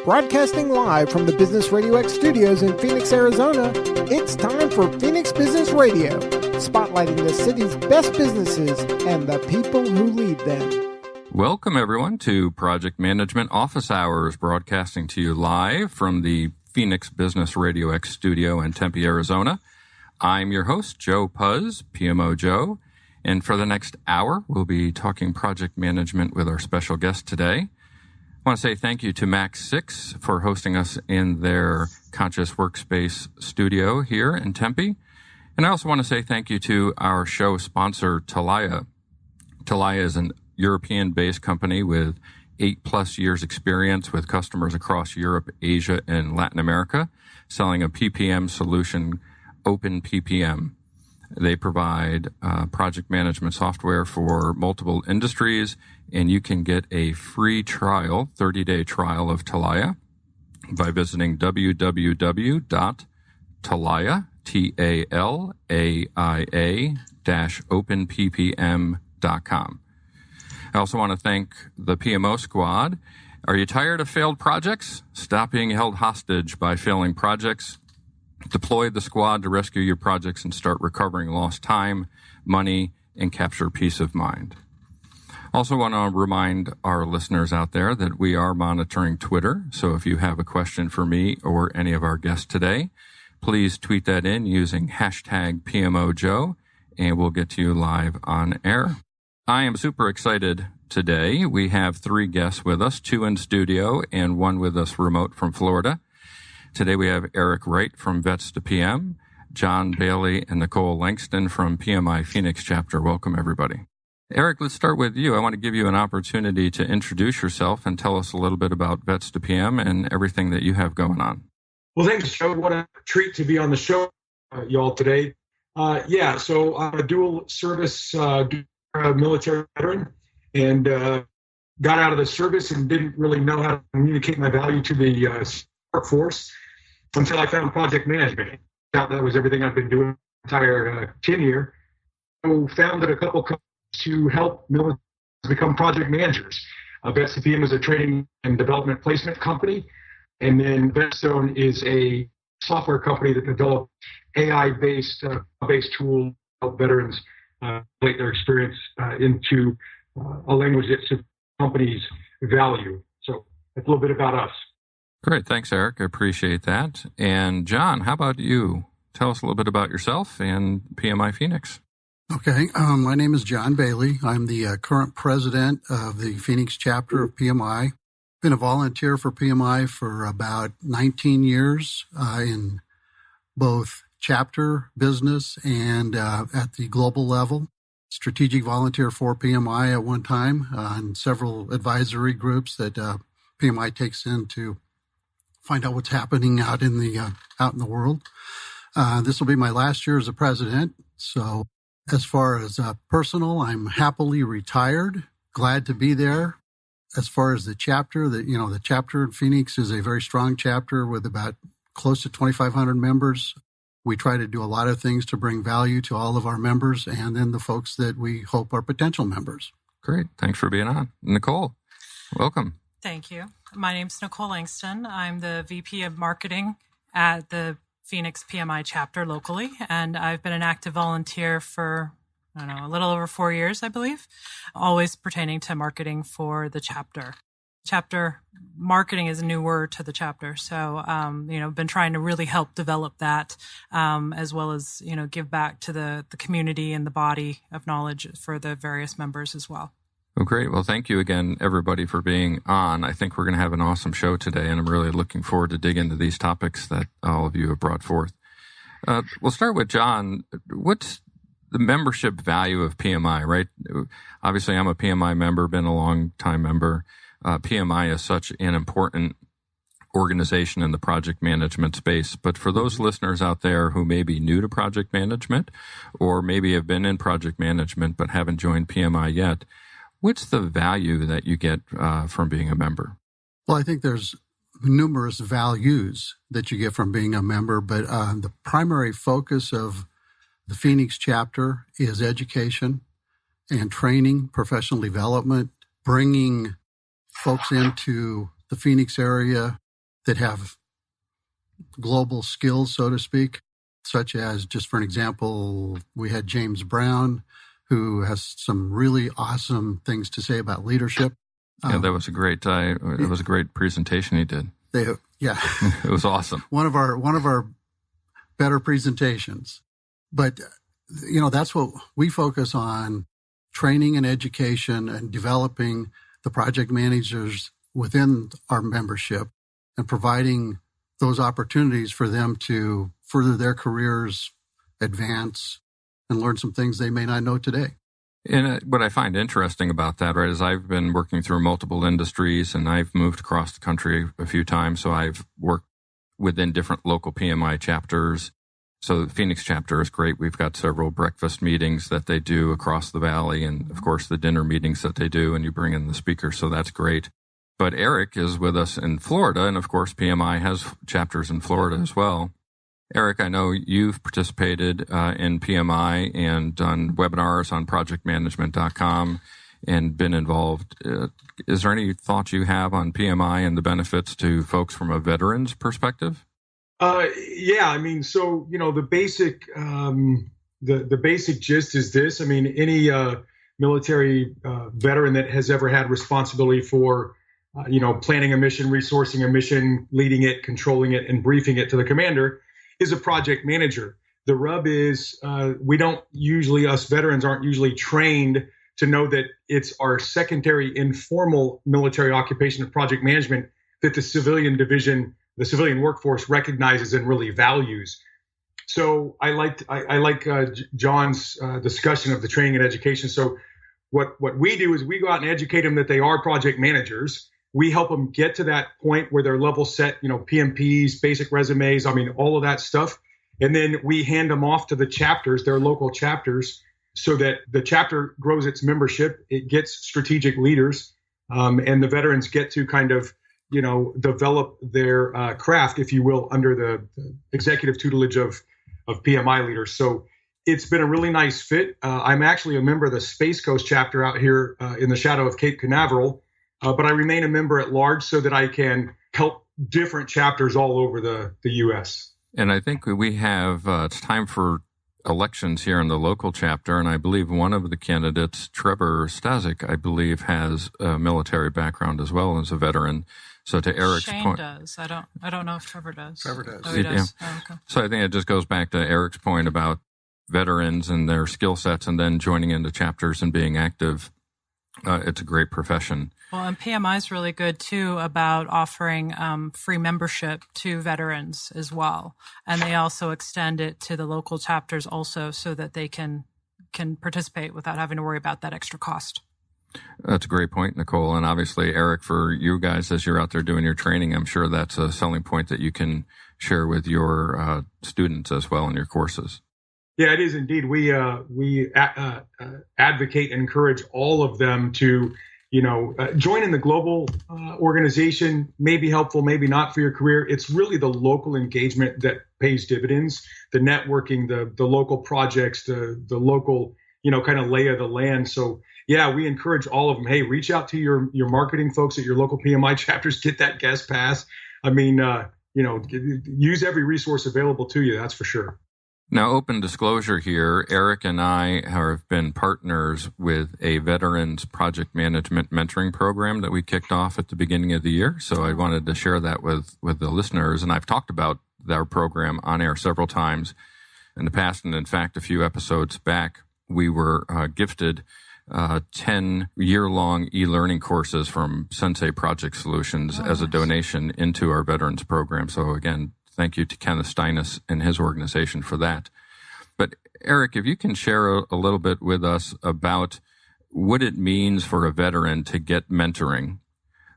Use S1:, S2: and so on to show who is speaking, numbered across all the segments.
S1: Broadcasting live from the Business Radio X studios in Phoenix, Arizona, it's time for Phoenix Business Radio, spotlighting the city's best businesses and the people who lead them.
S2: Welcome, everyone, to Project Management Office Hours, broadcasting to you live from the Phoenix Business Radio X studio in Tempe, Arizona. I'm your host, Joe Puz, PMO Joe, and for the next hour, we'll be talking project management with our special guest today. I want to say thank you to Max 6 for hosting us in their Conscious Workspace studio here in Tempe. And I also want to say thank you to our show sponsor, Talaya. Talaya is an European-based company with 8+ years experience with customers across Europe, Asia, and Latin America, selling a PPM solution, Open PPM. They provide project management software for multiple industries, and you can get a free trial, 30-day trial of Talaya by visiting www.talaya, TALAIA-openppm.com. I also want to thank the PMO squad. Are you tired of failed projects? Stop being held hostage by failing projects. Deploy the squad to rescue your projects and start recovering lost time, money, and capture peace of mind. Also want to remind our listeners out there that we are monitoring Twitter. So if you have a question for me or any of our guests today, please tweet that in using hashtag PMOJoe, and we'll get to you live on air. I am super excited today. We have 3 guests with us, 2 in studio and 1 with us remote from Florida. Today we have Eric Wright from Vets2PM, John Baley and Nicole Langston from PMI Phoenix Chapter. Welcome, everybody. Eric, let's start with you. I want to give you an opportunity to introduce yourself and tell us a little bit about Vets2PM and everything that you have going on.
S3: Well, thanks, Joe. What a treat to be on the show, y'all, today. So I'm a dual service military veteran, and got out of the service and didn't really know how to communicate my value to the workforce until I found project management. That was everything I've been doing the entire tenure. So founded a couple companies to help militaries become project managers. Vets2PM is a training and development placement company, and then Vetstone is a software company that develops AI-based tools to help veterans relate their experience into a language that companies value. So that's a little bit about us.
S2: Great. Thanks, Eric. I appreciate that. And John, how about you? Tell us a little bit about yourself and PMI Phoenix.
S4: Okay. My name is John Baley. I'm the current president of the Phoenix chapter of PMI. Been a volunteer for PMI for about 19 years in both chapter business and at the global level. Strategic volunteer for PMI at one time and several advisory groups that PMI takes in to find out what's happening out in the world. This will be my last year as a president. So as far as personal, I'm happily retired, glad to be there. As far as the chapter, the chapter in Phoenix is a very strong chapter with about close to 2,500 members. We try to do a lot of things to bring value to all of our members and then the folks that we hope are potential members.
S2: Great. Thanks for being on. Nicole, welcome.
S5: Thank you. My name's Nicole Langston. I'm the VP of Marketing at the Phoenix PMI chapter locally, and I've been an active volunteer for, a little over 4 years, I believe, always pertaining to marketing for the chapter. Chapter marketing is a new word to the chapter. So, been trying to really help develop that, as well as, give back to the community and the body of knowledge for the various members as well.
S2: Well, great. Well, thank you again, everybody, for being on. I think we're going to have an awesome show today, and I'm really looking forward to dig into these topics that all of you have brought forth. We'll start with John. What's the membership value of PMI, right? Obviously, I'm a PMI member, been a long-time member. PMI is such an important organization in the project management space. But for those listeners out there who may be new to project management or maybe have been in project management but haven't joined PMI yet, what's the value that you get from being a member?
S4: Well, I think there's numerous values that you get from being a member, but the primary focus of the Phoenix chapter is education and training, professional development, bringing folks into the Phoenix area that have global skills, so to speak, such as, just for an example, we had James Brown, who has some really awesome things to say about leadership.
S2: Yeah, that was a great presentation he did.
S4: Yeah,
S2: it was awesome.
S4: One of our better presentations. But that's what we focus on: training and education and developing the project managers within our membership and providing those opportunities for them to further their careers, advance, and learn some things they may not know today.
S2: And what I find interesting about that, right, is I've been working through multiple industries and I've moved across the country a few times. So I've worked within different local PMI chapters. So the Phoenix chapter is great. We've got several breakfast meetings that they do across the valley and, of course, the dinner meetings that they do, and you bring in the speakers. So that's great. But Eric is with us in Florida, and, of course, PMI has chapters in Florida as well. Eric, I know you've participated in PMI and done webinars on projectmanagement.com and been involved. Is there any thoughts you have on PMI and the benefits to folks from a veteran's perspective?
S3: Yeah, I mean, so, the basic the basic gist is this. I mean, any military veteran that has ever had responsibility for, planning a mission, resourcing a mission, leading it, controlling it, and briefing it to the commander is a project manager. The rub is us veterans aren't usually trained to know that it's our secondary informal military occupation of project management that the civilian division, the civilian workforce recognizes and really values. So I like John's discussion of the training and education. So what we do is we go out and educate them that they are project managers. We help them get to that point where they're level set, PMPs, basic resumes, all of that stuff. And then we hand them off to the chapters, their local chapters, so that the chapter grows its membership. It gets strategic leaders, and the veterans get to kind of, develop their craft, if you will, under the executive tutelage of PMI leaders. So it's been a really nice fit. I'm actually a member of the Space Coast chapter out here in the shadow of Cape Canaveral. But I remain a member at large so that I can help different chapters all over the U.S.
S2: And I think we have, it's time for elections here in the local chapter. And I believe one of the candidates, Trevor Stazik, I believe has a military background as well as a veteran. So to Eric's point,
S5: does. I don't know if Trevor does.
S4: Trevor does.
S5: Oh, he does.
S2: Yeah.
S5: Oh, okay.
S2: So I think it just goes back to Eric's point about veterans and their skill sets and then joining into chapters and being active. It's a great profession.
S5: Well, and PMI is really good, too, about offering free membership to veterans as well. And they also extend it to the local chapters also so that they can participate without having to worry about that extra cost.
S2: That's a great point, Nicole. And obviously, Eric, for you guys, as you're out there doing your training, I'm sure that's a selling point that you can share with your students as well in your courses.
S3: Yeah, it is indeed. We advocate and encourage all of them to, join in the global organization. May be helpful, maybe not for your career. It's really the local engagement that pays dividends. The networking, the local projects, the local, kind of lay of the land. So yeah, we encourage all of them. Hey, reach out to your marketing folks at your local PMI chapters. Get that guest pass. Use every resource available to you. That's for sure.
S2: Now, open disclosure here, Eric and I have been partners with a veterans project management mentoring program that we kicked off at the beginning of the year. So I wanted to share that with the listeners. And I've talked about our program on air several times in the past. And in fact, a few episodes back, we were gifted 10 year-long e-learning courses from Sensei Project Solutions as a donation into our veterans program. So again, thank you to Kenneth Steinis and his organization for that. But Eric, if you can share a little bit with us about what it means for a veteran to get mentoring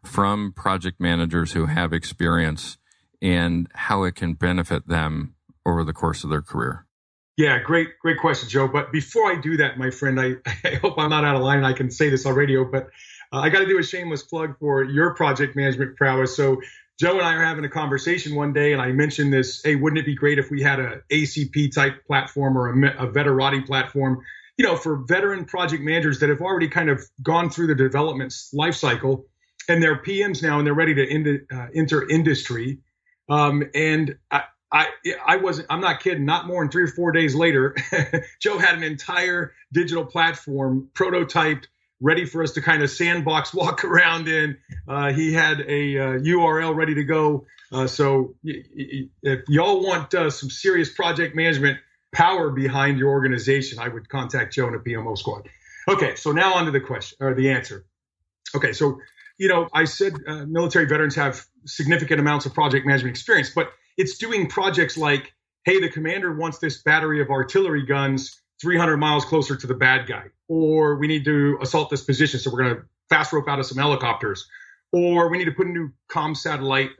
S2: from project managers who have experience and how it can benefit them over the course of their career.
S3: Yeah, great question, Joe. But before I do that, my friend, I hope I'm not out of line and I can say this on radio, but I got to do a shameless plug for your project management prowess. So Joe and I are having a conversation one day, and I mentioned this, hey, wouldn't it be great if we had a ACP type platform or a Veterati platform, for veteran project managers that have already kind of gone through the development life cycle and they're PMs now, and they're ready to enter industry. And I'm not kidding. Not more than 3 or 4 days later, Joe had an entire digital platform prototyped, ready for us to kind of sandbox, walk around in. He had a URL ready to go. So if y'all want some serious project management power behind your organization, I would contact Joe and a PMO squad. Okay, so now on to the question, or the answer. Okay, so, I said military veterans have significant amounts of project management experience, but it's doing projects like, hey, the commander wants this battery of artillery guns 300 miles closer to the bad guy, or we need to assault this position, so we're going to fast rope out of some helicopters, or we need to put a new comm satellite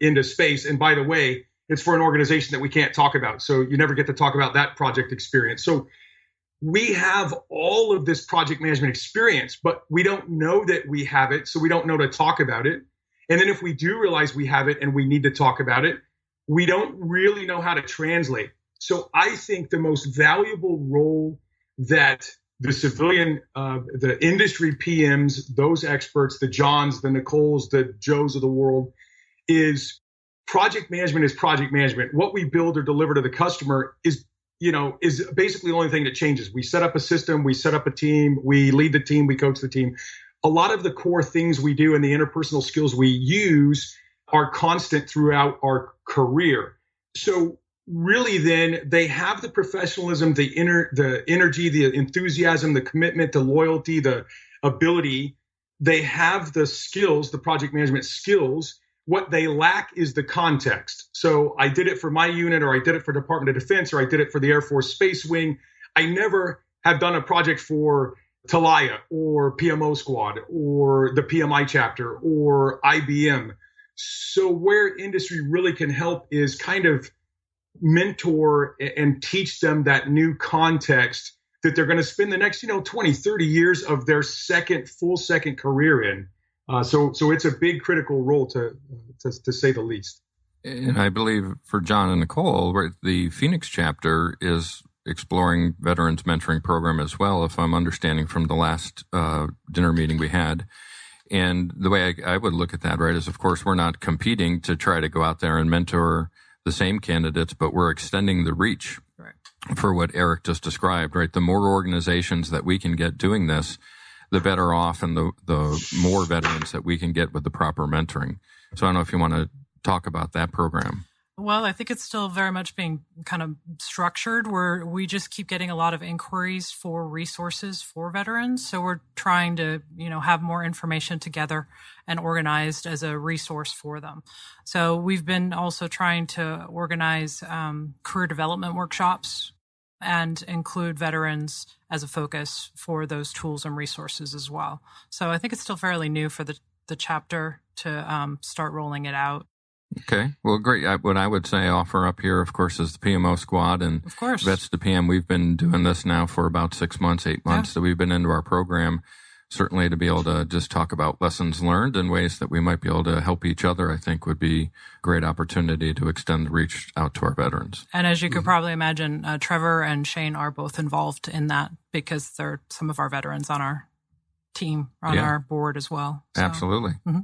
S3: into space. And by the way, it's for an organization that we can't talk about, so you never get to talk about that project experience. So we have all of this project management experience, but we don't know that we have it, so we don't know to talk about it. And then if we do realize we have it and we need to talk about it, we don't really know how to translate. So I think the most valuable role that the civilian, the industry PMs, those experts, the Johns, the Nicoles, the Joes of the world, is project management is project management. What we build or deliver to the customer is basically the only thing that changes. We set up a system, we set up a team, we lead the team, we coach the team. A lot of the core things we do and the interpersonal skills we use are constant throughout our career. So really then they have the professionalism, the energy, the enthusiasm, the commitment, the loyalty, the ability. They have the skills, the project management skills. What they lack is the context. So I did it for my unit, or I did it for Department of Defense, or I did it for the Air Force Space Wing. I never have done a project for Talaya or PMO Squad or the PMI chapter or IBM. So where industry really can help is kind of mentor and teach them that new context that they're going to spend the next, 20, 30 years of their full second career in. So it's a big critical role to say the least.
S2: And I believe for John and Nicole, the Phoenix chapter is exploring veterans mentoring program as well, if I'm understanding from the last dinner meeting we had. And the way I would look at that, right, is of course we're not competing to try to go out there and mentor the same candidates, but we're extending the reach for what Eric just described, right? The more organizations that we can get doing this, the better off, and the more veterans that we can get with the proper mentoring. So I don't know if you want to talk about that program.
S5: Well, I think it's still very much being kind of structured, where we just keep getting a lot of inquiries for resources for veterans. So we're trying to, have more information together and organized as a resource for them. So we've been also trying to organize career development workshops and include veterans as a focus for those tools and resources as well. So I think it's still fairly new for the chapter to start rolling it out.
S2: Okay. Well, great. What I would say offer up here, of course, is the PMO squad and
S5: of course.
S2: Vets2PM. We've been doing this now for about 6 months, 8 months. Yeah. So we've been into our program, certainly to be able to just talk about lessons learned and ways that we might be able to help each other, I think would be a great opportunity to extend the reach out to our veterans.
S5: And as you could probably imagine, Trevor and Shane are both involved in that because they're some of our veterans on our team, on our board as well. So.
S2: Absolutely. Mm-hmm.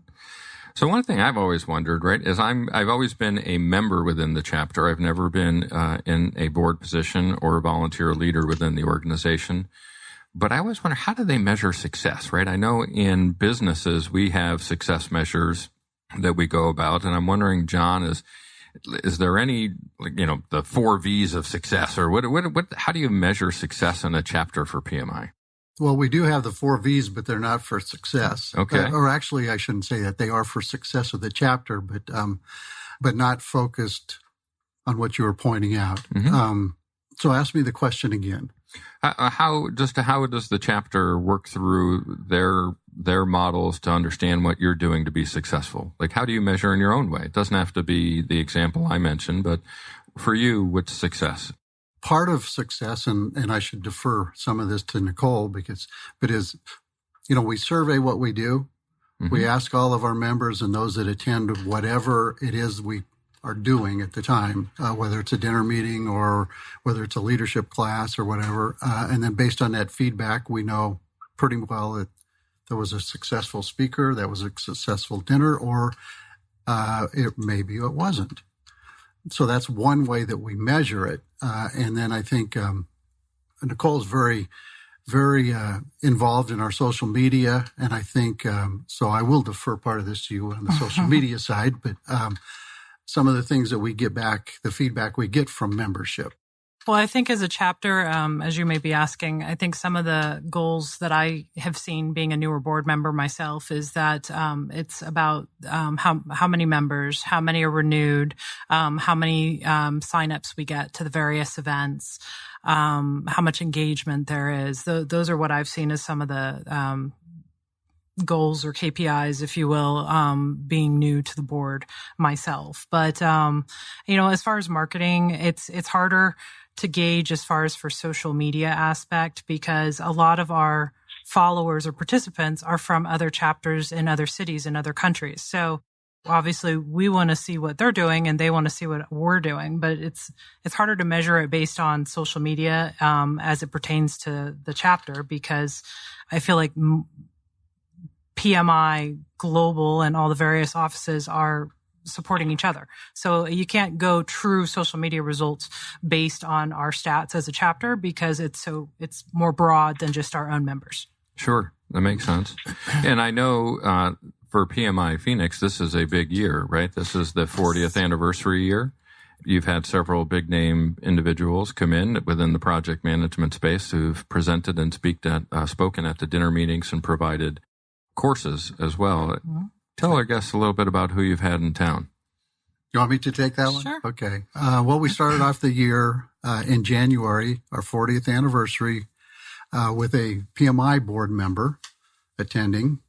S2: So one thing I've always wondered, right, is I've always been a member within the chapter. I've never been in a board position or a volunteer leader within the organization. But I always wonder, how do they measure success, right? I know in businesses we have success measures that we go about, and I'm wondering, John, is there any, the 4 V's of success, or what? How do you measure success in a chapter for PMI?
S4: Well, we do have the 4 V's, but they're not for success.
S2: Okay.
S4: Or actually, I shouldn't say that. They are for success of the chapter, but not focused on what you were pointing out. Mm-hmm. So ask me the question again.
S2: How does the chapter work through their models to understand what you're doing to be successful? Like, how do you measure in your own way? It doesn't have to be the example I mentioned, but for you, what's success?
S4: Part of success, and I should defer some of this to Nicole we survey what we do. Mm-hmm. We ask all of our members and those that attend whatever it is we are doing at the time, whether it's a dinner meeting or whether it's a leadership class or whatever. And then based on that feedback, we know pretty well that there was a successful speaker, that was a successful dinner, or maybe it wasn't. So that's one way that we measure it. And then I think Nicole's very involved in our social media, and I think so I will defer part of this to you on the social media side, but some of the things that we get back, the feedback we get from membership.
S5: Well, I think as a chapter, as you may be asking, I think some of the goals that I have seen being a newer board member myself is that it's about how many members, how many are renewed, how many signups we get to the various events, how much engagement there is. Those are what I've seen as some of the goals or KPIs, if you will, being new to the board myself. But, as far as marketing, it's harder to gauge as far as for social media aspect, because a lot of our followers or participants are from other chapters in other cities and other countries. So obviously we want to see what they're doing and they want to see what we're doing, but it's harder to measure it based on social media as it pertains to the chapter, because I feel like PMI Global and all the various offices are supporting each other. So you can't go true social media results based on our stats as a chapter, because it's more broad than just our own members.
S2: Sure. That makes sense. And I know for PMI Phoenix, this is a big year, right? This is the 40th anniversary year. You've had several big name individuals come in within the project management space who've presented and spoken at the dinner meetings and provided courses as well. Mm-hmm. Tell our guests a little bit about who you've had in town.
S4: You want me to take that one?
S5: Sure.
S4: Okay. Well, we started off the year in January, our 40th anniversary, with a PMI board member attending.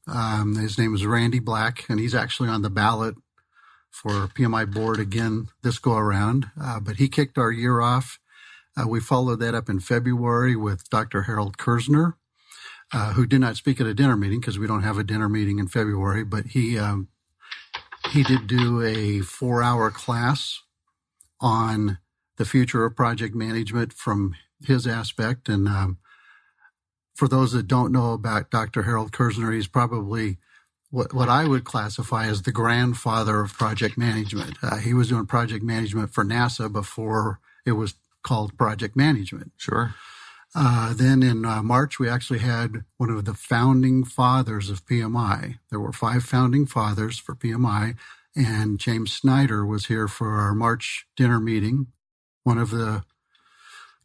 S4: His name is Randy Black, and he's actually on the ballot for PMI board again this go around. But he kicked our year off. We followed that up in February with Dr. Harold Kerzner, who did not speak at a dinner meeting because we don't have a dinner meeting in February, but he did do a 4-hour class on the future of project management from his aspect. And for those that don't know about Dr. Harold Kerzner, he's probably what I would classify as the grandfather of project management. He was doing project management for NASA before it was called project management.
S2: Sure.
S4: Then in March, we actually had one of the founding fathers of PMI. There were 5 founding fathers for PMI, and James Snyder was here for our March dinner meeting, one of the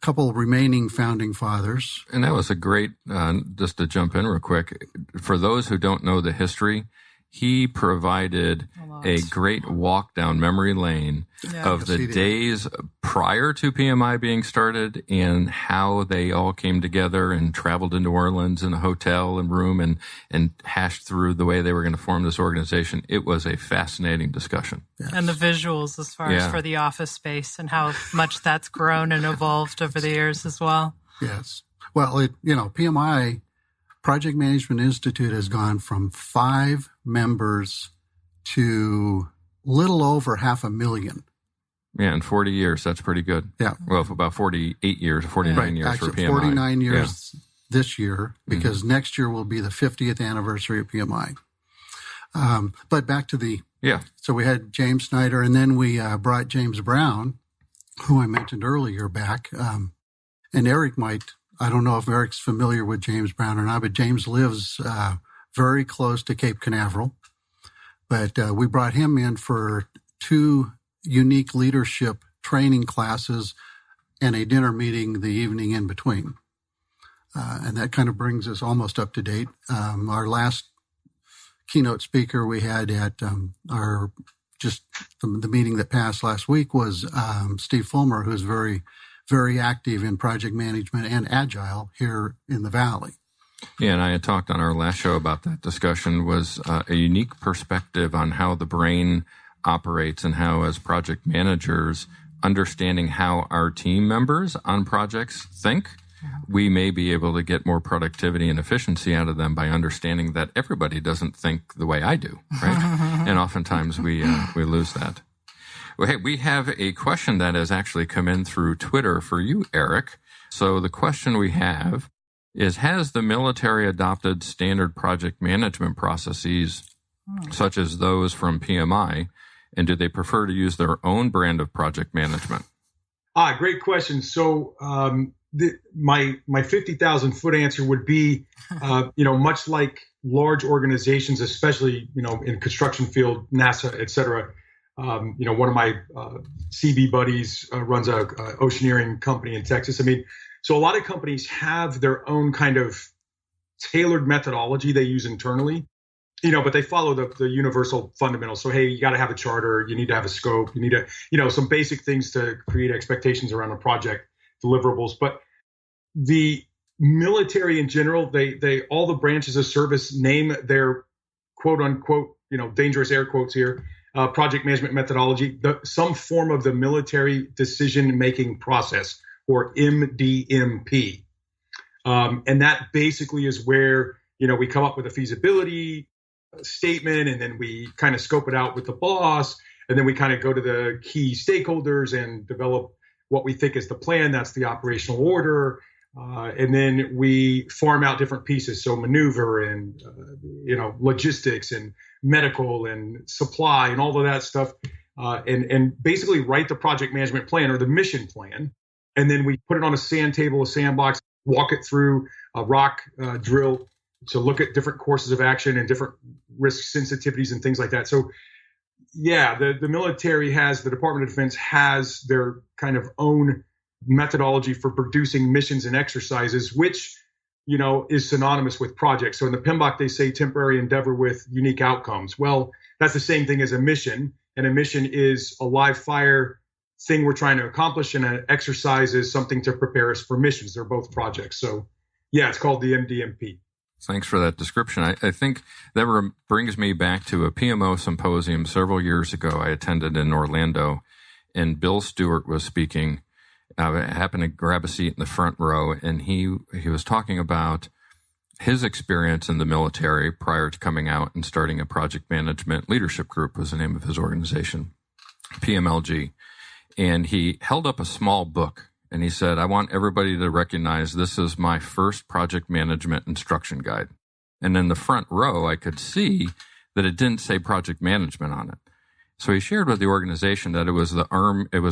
S4: couple remaining founding fathers.
S2: And that was a great, just to jump in real quick, for those who don't know the history, he provided a great walk down memory lane of the days prior to PMI being started and how they all came together and traveled to New Orleans in a hotel and room and hashed through the way they were going to form this organization. It was a fascinating discussion.
S5: Yes. And the visuals as far as for the office space and how much that's grown and evolved over the years as well.
S4: Yes. Well, PMI, Project Management Institute, has gone from 5 members to little over 500,000.
S2: Yeah, in 40 years, that's pretty good.
S4: Yeah.
S2: Well, about 48 years, 49 years
S4: actually,
S2: for PMI.
S4: 49 years this year, because next year will be the 50th anniversary of PMI. But back to so we had James Snyder, and then we brought James Brown, who I mentioned earlier, back. And Eric I don't know if Eric's familiar with James Brown or not, but James lives very close to Cape Canaveral. But we brought him in for 2 unique leadership training classes and a dinner meeting the evening in between. And that kind of brings us almost up to date. Our last keynote speaker we had at the meeting that passed last week was Steve Fullmer, who's very, very active in project management and agile here in the Valley.
S2: Yeah, and I had talked on our last show about that discussion, was a unique perspective on how the brain operates and how, as project managers, understanding how our team members on projects think, we may be able to get more productivity and efficiency out of them by understanding that everybody doesn't think the way I do, right? And oftentimes we lose that. Well, hey, we have a question that has actually come in through Twitter for you, Eric. So the question we have has the military adopted standard project management processes such as those from PMI, and do they prefer to use their own brand of project management?
S3: Great question. So my 50,000 foot answer would be, much like large organizations, especially, in construction field, NASA, et cetera. One of my CB buddies runs a oceaneering company in Texas. So a lot of companies have their own kind of tailored methodology they use internally, but they follow the universal fundamentals. So, hey, you got to have a charter. You need to have a scope. You need to, some basic things to create expectations around a project deliverables. But the military in general, they all the branches of service name their quote unquote, dangerous air quotes here, project management methodology, some form of the military decision-making process, or MDMP. And that basically is where, we come up with a feasibility statement, and then we kind of scope it out with the boss, and then we kind of go to the key stakeholders and develop what we think is the plan. That's the operational order. And then we farm out different pieces. So maneuver and, logistics and medical and supply and all of that stuff. And basically write the project management plan or the mission plan. And then we put it on a sand table, a sandbox, walk it through a rock drill to look at different courses of action and different risk sensitivities and things like that. So, yeah, the military the Department of Defense has their kind of own methodology for producing missions and exercises, which, is synonymous with projects. So in the PMBOK, they say temporary endeavor with unique outcomes. Well, that's the same thing as a mission. And a mission is a live fire thing we're trying to accomplish, and an exercise is something to prepare us for missions. They're both projects. So, yeah, it's called the MDMP.
S2: Thanks for that description. I think that brings me back to a PMO symposium several years ago I attended in Orlando, and Bill Stewart was speaking. I happened to grab a seat in the front row, and he was talking about his experience in the military prior to coming out and starting a project management leadership group was the name of his organization, PMLG. And he held up a small book, and he said, I want everybody to recognize this is my first project management instruction guide. And in the front row, I could see that it didn't say project management on it. So he shared with the organization that it was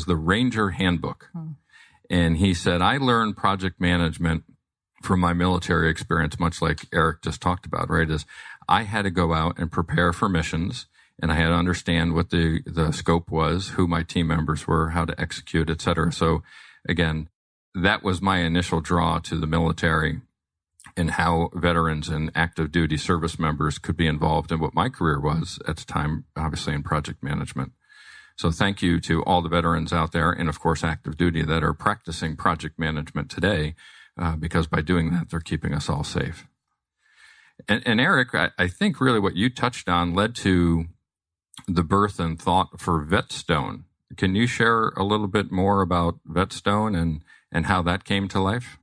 S2: the Ranger Handbook. And he said, I learned project management from my military experience, much like Eric just talked about, right? Is I had to go out and prepare for missions, and I had to understand what the scope was, who my team members were, how to execute, et cetera. So again, that was my initial draw to the military and how veterans and active duty service members could be involved in what my career was at the time, obviously in project management. So thank you to all the veterans out there, and of course active duty, that are practicing project management today, because by doing that, they're keeping us all safe. And Eric, I think really what you touched on led to the birth and thought for Vetstone. Can you share a little bit more about Vetstone and how that came to life?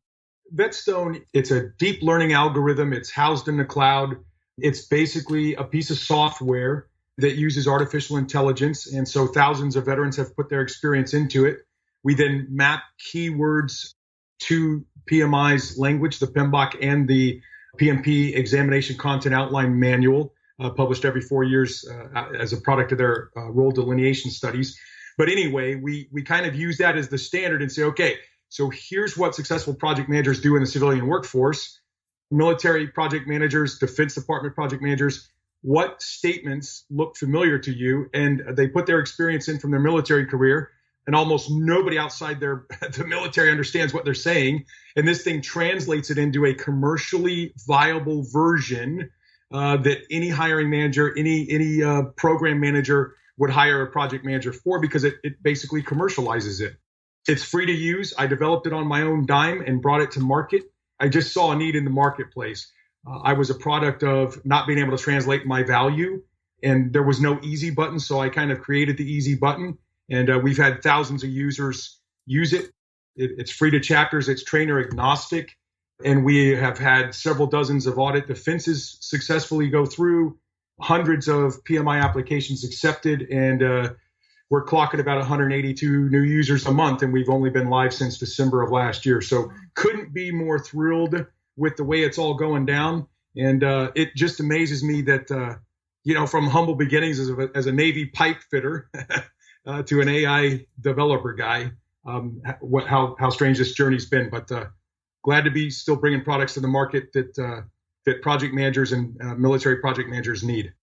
S3: Vetstone, it's a deep learning algorithm. It's housed in the cloud. It's basically a piece of software that uses artificial intelligence. And so thousands of veterans have put their experience into it. We then map keywords to PMI's language, the PMBOK and the PMP examination content outline manual, published every 4 years as a product of their role delineation studies. But anyway, we kind of use that as the standard and say, okay, so here's what successful project managers do in the civilian workforce, military project managers, Defense Department project managers. What statements look familiar to you? And they put their experience in from their military career, and almost nobody outside the military understands what they're saying. And this thing translates it into a commercially viable version that any hiring manager, any program manager would hire a project manager for, because it basically commercializes it. It's free to use. I developed it on my own dime and brought it to market. I just saw a need in the marketplace. I was a product of not being able to translate my value, and there was no easy button. So I kind of created the easy button, and we've had thousands of users use it. It's free to chapters. It's trainer agnostic. And we have had several dozens of audit defenses successfully go through, hundreds of PMI applications accepted, and we're clocking about 182 new users a month, and we've only been live since December of last year. So couldn't be more thrilled with the way it's all going down. And it just amazes me that, from humble beginnings as a Navy pipe fitter to an AI developer guy, how strange this journey's been. But glad to be still bringing products to the market that project managers and military project managers need.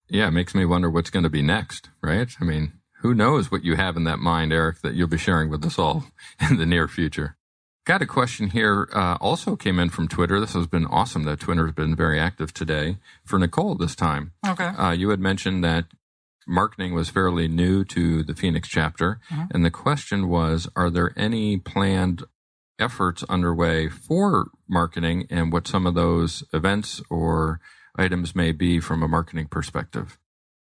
S2: Yeah, it makes me wonder what's going to be next, right? I mean, who knows what you have in that mind, Eric, that you'll be sharing with us all in the near future. Got a question here, also came in from Twitter. This has been awesome that Twitter has been very active today for Nicole this time.
S5: Okay.
S2: You had mentioned that marketing was fairly new to the Phoenix chapter. Mm-hmm. And the question was, are there any planned efforts underway for marketing and what some of those events or items may be from a marketing perspective?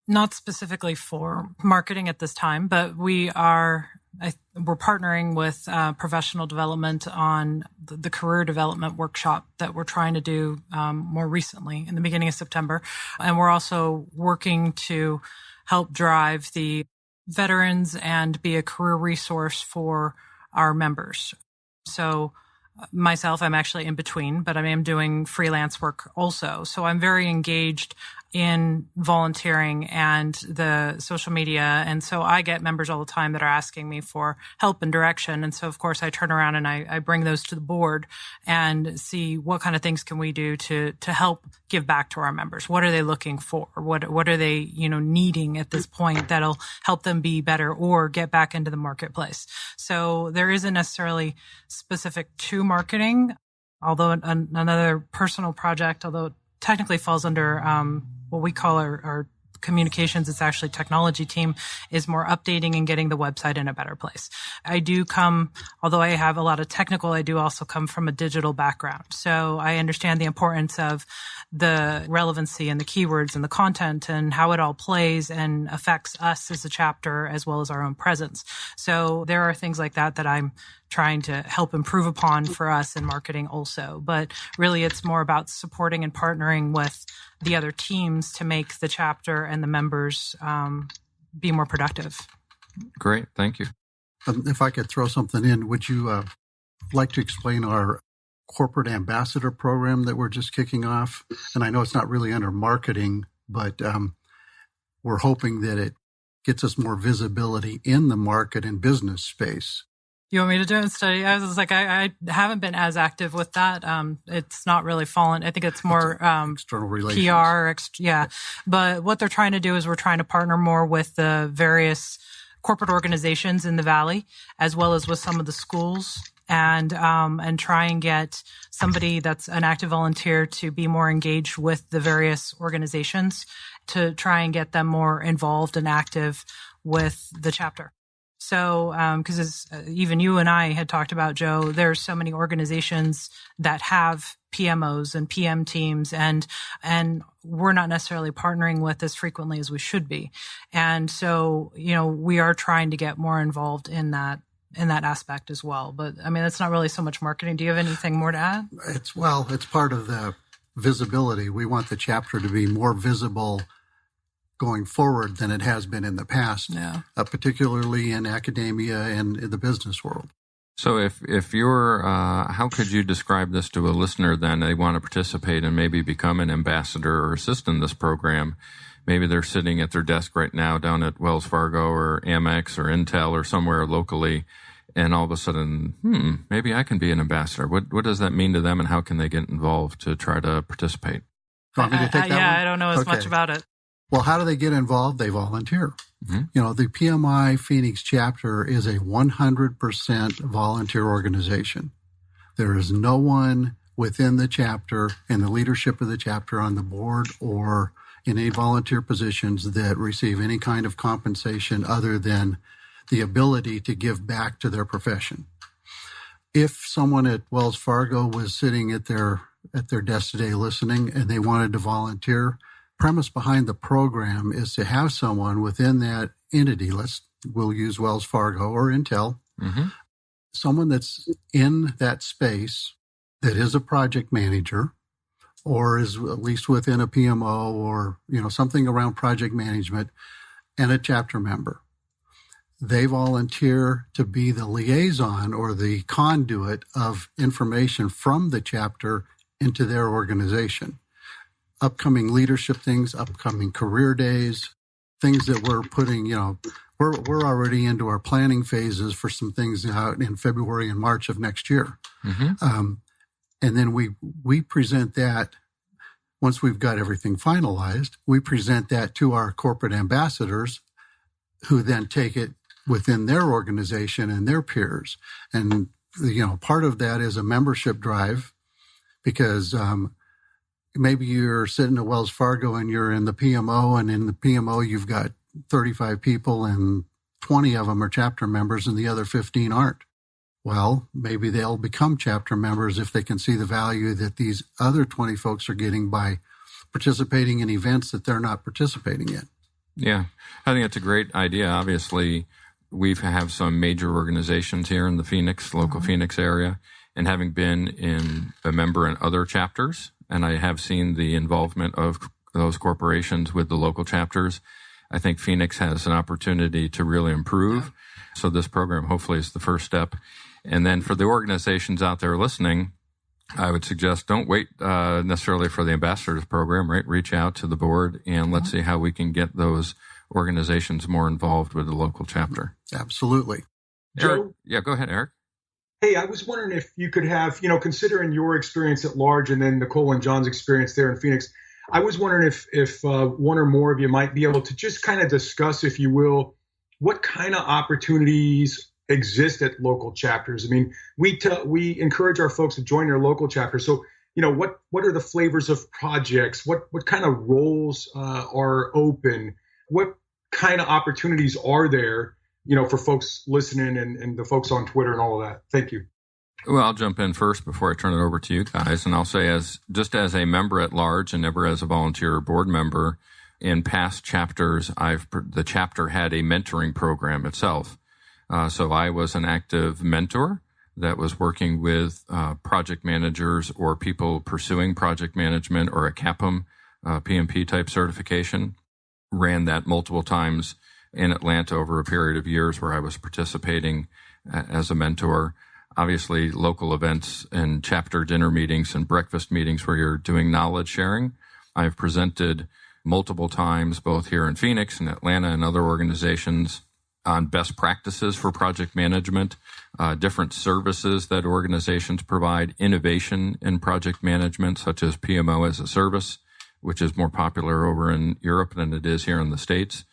S5: Not specifically for marketing at this time, but we're partnering with professional development on the career development workshop that we're trying to do more recently in the beginning of September. And we're also working to help drive the veterans and be a career resource for our members. So myself, I'm actually in between, but I am doing freelance work also. So I'm very engaged in volunteering and the social media. And so I get members all the time that are asking me for help and direction. And so, of course, I turn around and I bring those to the board and see what kind of things can we do to help give back to our members. What are they looking for? What are they, needing at this point that'll help them be better or get back into the marketplace? So there isn't necessarily specific to marketing, although another personal project, although it technically falls under what we call our communications, it's actually technology team, is more updating and getting the website in a better place. I do come, although I have a lot of technical, I do also come from a digital background. So I understand the importance of the relevancy and the keywords and the content and how it all plays and affects us as a chapter as well as our own presence. So there are things like that I'm trying to help improve upon for us in marketing also. But really it's more about supporting and partnering with the other teams to make the chapter and the members be more productive.
S2: Great. Thank you.
S4: If I could throw something in, would you like to explain our corporate ambassador program that we're just kicking off? And I know it's not really under marketing, but we're hoping that it gets us more visibility in the market and business space.
S5: You want me to do it instead? I was like, I haven't been as active with that. It's not really fallen. I think it's more
S4: external relations.
S5: PR, yeah. But what they're trying to do is we're trying to partner more with the various corporate organizations in the Valley, as well as with some of the schools, and try and get somebody that's an active volunteer to be more engaged with the various organizations to try and get them more involved and active with the chapter. So, because even you and I had talked about, Joe, there's so many organizations that have PMOs and PM teams, and we're not necessarily partnering with as frequently as we should be. And so, we are trying to get more involved in that aspect as well. But I mean, it's not really so much marketing. Do you have anything more to add?
S4: It's part of the visibility. We want the chapter to be more visible going forward than it has been in the past, particularly in academia and in the business world.
S2: So if you're, how could you describe this to a listener then? They want to participate and maybe become an ambassador or assist in this program. Maybe they're sitting at their desk right now down at Wells Fargo or Amex or Intel or somewhere locally, and all of a sudden, maybe I can be an ambassador. What does that mean to them, and how can they get involved to try to participate?
S4: Want me to take that one?
S5: I don't know as much about it.
S4: Well, how do they get involved? They volunteer. Mm-hmm. The PMI Phoenix chapter is a 100% volunteer organization. There is no one within the chapter and the leadership of the chapter on the board or in any volunteer positions that receive any kind of compensation other than the ability to give back to their profession. If someone at Wells Fargo was sitting at their desk today listening and they wanted to volunteer, premise behind the program is to have someone within that entity, we'll use Wells Fargo or Intel, someone that's in that space that is a project manager or is at least within a PMO or, something around project management, and a chapter member. They volunteer to be the liaison or the conduit of information from the chapter into their organization. Upcoming leadership things, upcoming career days, things that we're putting, we're already into our planning phases for some things out in February and March of next year. Mm-hmm. And then we present that, once we've got everything finalized, we present that to our corporate ambassadors, who then take it within their organization and their peers. And, part of that is a membership drive, because maybe you're sitting at Wells Fargo and you're in the PMO, and in the PMO you've got 35 people and 20 of them are chapter members and the other 15 aren't. Well, maybe they'll become chapter members if they can see the value that these other 20 folks are getting by participating in events that they're not participating in.
S2: Yeah, I think it's a great idea. Obviously, we have some major organizations here in the local Phoenix area, and having been a member in other chapters, and I have seen the involvement of those corporations with the local chapters, I think Phoenix has an opportunity to really improve. So this program hopefully is the first step. And then for the organizations out there listening, I would suggest don't wait necessarily for the ambassadors program, right? Reach out to the board and let's see how we can get those organizations more involved with the local chapter.
S4: Absolutely.
S2: Eric,
S3: Joe?
S2: Yeah, go ahead, Eric.
S3: Hey, I was wondering if you could have, considering your experience at large and then Nicole and John's experience there in Phoenix, I was wondering if one or more of you might be able to just kind of discuss, if you will, what kind of opportunities exist at local chapters. I mean, we encourage our folks to join their local chapter. So, what are the flavors of projects? What kind of roles are open? What kind of opportunities are there, for folks listening and the folks on Twitter and all of that? Thank you.
S2: Well, I'll jump in first before I turn it over to you guys. And I'll say, as a member at large and never as a volunteer or board member, in past chapters, the chapter had a mentoring program itself. So I was an active mentor that was working with project managers or people pursuing project management or a CAPM, PMP type certification. Ran that multiple times in Atlanta over a period of years where I was participating as a mentor. Obviously, local events and chapter dinner meetings and breakfast meetings where you're doing knowledge sharing. I've presented multiple times, both here in Phoenix and Atlanta and other organizations, on best practices for project management, different services that organizations provide, innovation in project management, such as PMO as a service, which is more popular over in Europe than it is here in the States.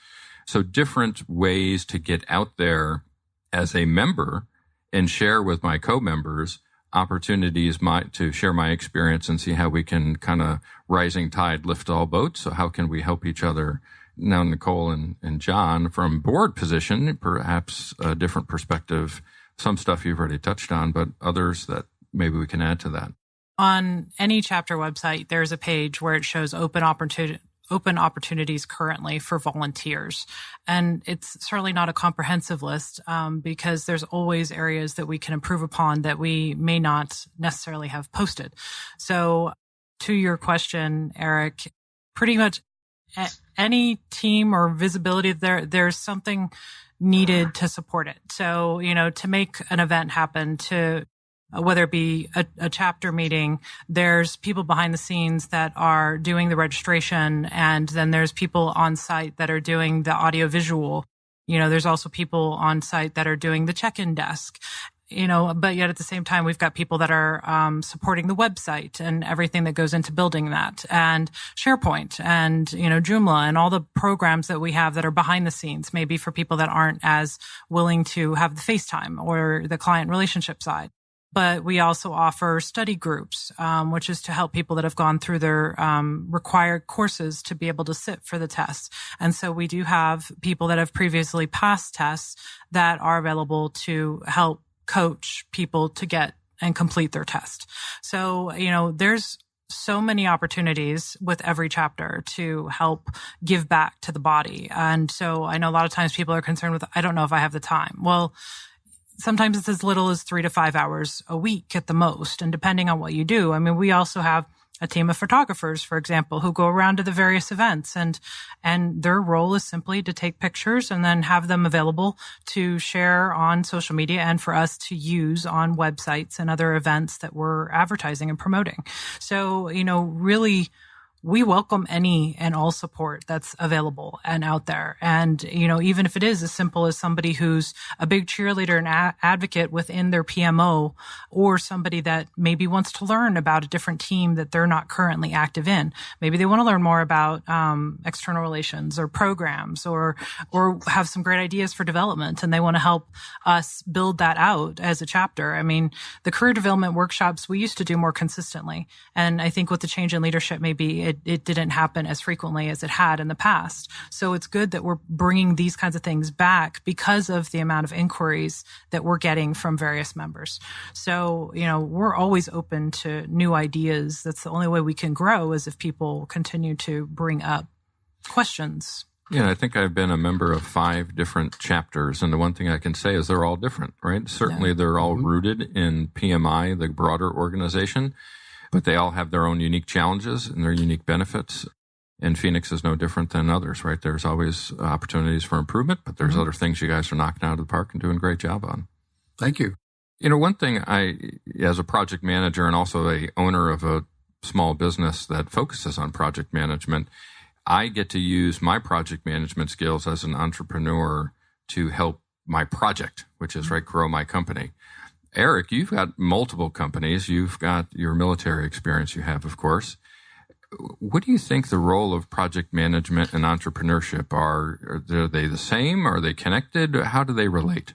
S2: So different ways to get out there as a member and share with my co-members opportunities to share my experience and see how we can kind of rising tide lift all boats. So how can we help each other? Now, Nicole and John, from board position, perhaps a different perspective, some stuff you've already touched on, but others that maybe we can add to that.
S5: On any chapter website, there's a page where it shows open opportunities currently for volunteers. And it's certainly not a comprehensive list because there's always areas that we can improve upon that we may not necessarily have posted. So to your question, Eric, pretty much any team or visibility there's something needed to support it. So, to make an event happen, whether it be a chapter meeting, there's people behind the scenes that are doing the registration, and then there's people on site that are doing the audio visual. There's also people on site that are doing the check-in desk. But yet at the same time, we've got people that are supporting the website and everything that goes into building that, and SharePoint and, Joomla and all the programs that we have that are behind the scenes, maybe for people that aren't as willing to have the FaceTime or the client relationship side. But we also offer study groups, which is to help people that have gone through their required courses to be able to sit for the tests. And so we do have people that have previously passed tests that are available to help coach people to get and complete their test. So, there's so many opportunities with every chapter to help give back to the body. And so I know a lot of times people are concerned with, I don't know if I have the time. Well, sometimes it's as little as 3 to 5 hours a week at the most. And depending on what you do, we also have a team of photographers, for example, who go around to the various events, and their role is simply to take pictures and then have them available to share on social media and for us to use on websites and other events that we're advertising and promoting. So, really, we welcome any and all support that's available and out there. And, even if it is as simple as somebody who's a big cheerleader and advocate within their PMO, or somebody that maybe wants to learn about a different team that they're not currently active in. Maybe they want to learn more about external relations or programs, or have some great ideas for development, and they want to help us build that out as a chapter. I mean, the career development workshops we used to do more consistently. And I think with the change in leadership, maybe it didn't happen as frequently as it had in the past. So it's good that we're bringing these kinds of things back because of the amount of inquiries that we're getting from various members. So, we're always open to new ideas. That's the only way we can grow, is if people continue to bring up questions.
S2: Yeah, I think I've been a member of 5 different chapters, and the one thing I can say is they're all different, right? Certainly they're all rooted in PMI, the broader organization, but they all have their own unique challenges and their unique benefits. And Phoenix is no different than others, right? There's always opportunities for improvement, but there's other things you guys are knocking out of the park and doing a great job on.
S4: Thank you.
S2: One thing as a project manager and also a owner of a small business that focuses on project management, I get to use my project management skills as an entrepreneur to help my project, which is, grow my company. Eric, you've got multiple companies. You've got your military experience you have, of course. What do you think the role of project management and entrepreneurship are? Are they the same? Are they connected? How do they relate?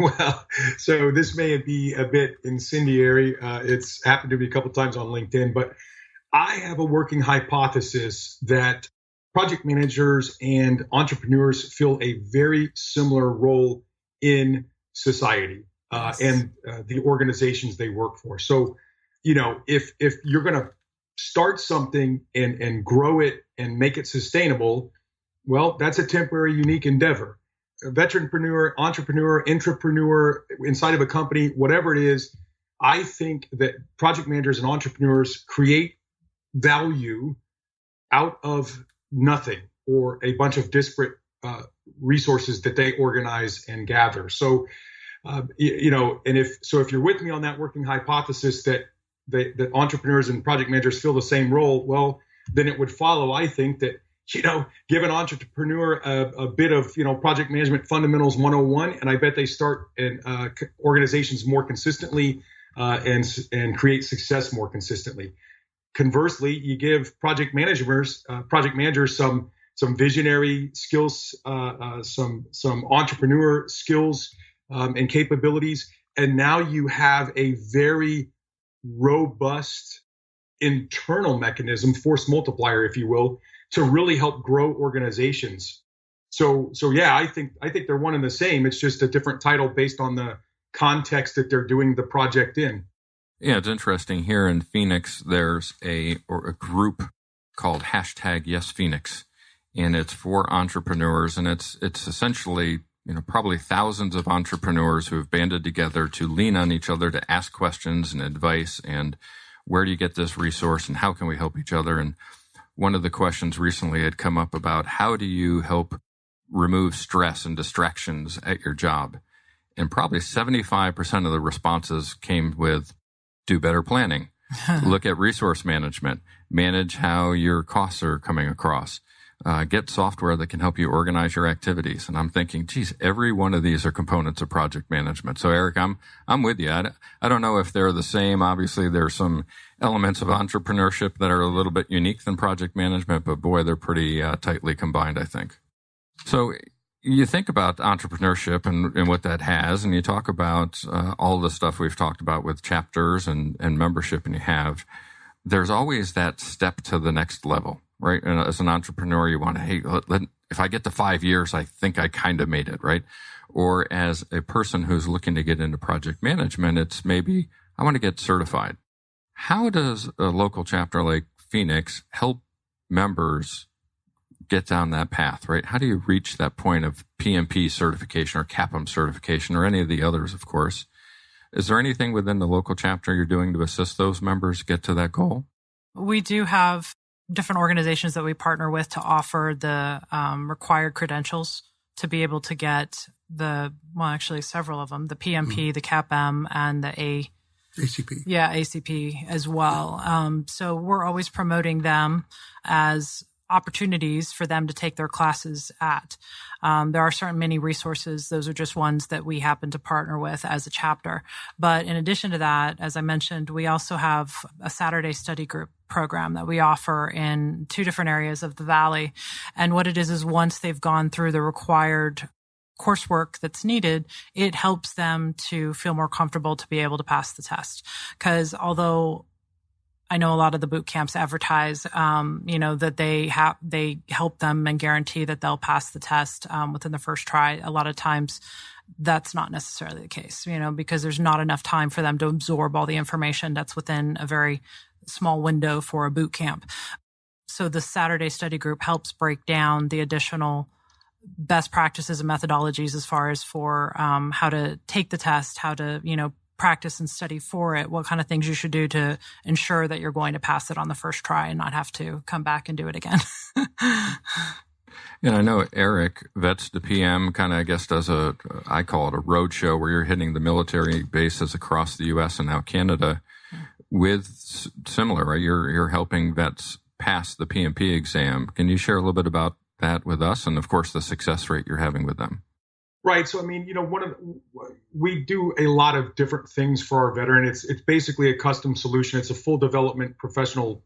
S3: Well, so this may be a bit incendiary. It's happened to me a couple of times on LinkedIn, but I have a working hypothesis that project managers and entrepreneurs fill a very similar role in society. And the organizations they work for. So, if you're going to start something and grow it and make it sustainable, well, that's a temporary, unique endeavor. A veteranpreneur, entrepreneur, intrapreneur, inside of a company, whatever it is, I think that project managers and entrepreneurs create value out of nothing or a bunch of disparate resources that they organize and gather. So, and if you're with me on that working hypothesis that entrepreneurs and project managers fill the same role, well, then it would follow, I think, that, give an entrepreneur a bit of, project management fundamentals 101, and I bet they start organizations more consistently and create success more consistently. Conversely, you give project managers some visionary skills, some entrepreneur skills, and capabilities. And now you have a very robust internal mechanism, force multiplier, if you will, to really help grow organizations. So yeah, I think they're one and the same. It's just a different title based on the context that they're doing the project in.
S2: Yeah, it's interesting. Here in Phoenix, there's a group called #YesPhoenix, and it's for entrepreneurs, and it's essentially probably thousands of entrepreneurs who have banded together to lean on each other to ask questions and advice, and where do you get this resource and how can we help each other? And one of the questions recently had come up about how do you help remove stress and distractions at your job? And probably 75% of the responses came with do better planning, look at resource management, manage how your costs are coming across. Get software that can help you organize your activities. And I'm thinking, geez, every one of these are components of project management. So Eric, I'm with you. I don't know if they're the same. Obviously, there's some elements of entrepreneurship that are a little bit unique than project management, but boy, they're pretty tightly combined, I think. So you think about entrepreneurship and what that has, and you talk about all the stuff we've talked about with chapters and membership, and there's always that step to the next level. Right. And as an entrepreneur, you want to, if I get to 5 years, I think I kind of made it. Right. Or as a person who's looking to get into project management, it's maybe I want to get certified. How does a local chapter like Phoenix help members get down that path? Right. How do you reach that point of PMP certification or CAPM certification or any of the others, of course, Is there anything within the local chapter you're doing to assist those members get to that goal?
S5: We do have different organizations that we partner with to offer the required credentials to be able to get actually several of them, the PMP, the CAPM, and the
S4: ACP.
S5: Yeah, ACP as well. So we're always promoting them as opportunities for them to take their classes at. There are certain many resources. Those are just ones that we happen to partner with as a chapter. But in addition to that, as I mentioned, we also have a Saturday study group program that we offer in 2 different areas of the Valley. And what it is once they've gone through the required coursework that's needed, it helps them to feel more comfortable to be able to pass the test. Because although I know a lot of the boot camps advertise, that they help them and guarantee that they'll pass the test within the first try. A lot of times that's not necessarily the case, because there's not enough time for them to absorb all the information that's within a very small window for a boot camp. So the Saturday study group helps break down the additional best practices and methodologies as far as for how to take the test, how to, practice and study for it, what kind of things you should do to ensure that you're going to pass it on the first try and not have to come back and do it again.
S2: And I know Eric, Vets2PM, kind of, I guess, does I call it a road show where you're hitting the military bases across the U.S. and now Canada with similar, right? You're helping vets pass the PMP exam. Can you share a little bit about that with us and, of course, the success rate you're having with them?
S3: Right. So, we do a lot of different things for our veteran. It's basically a custom solution. It's a full development professional,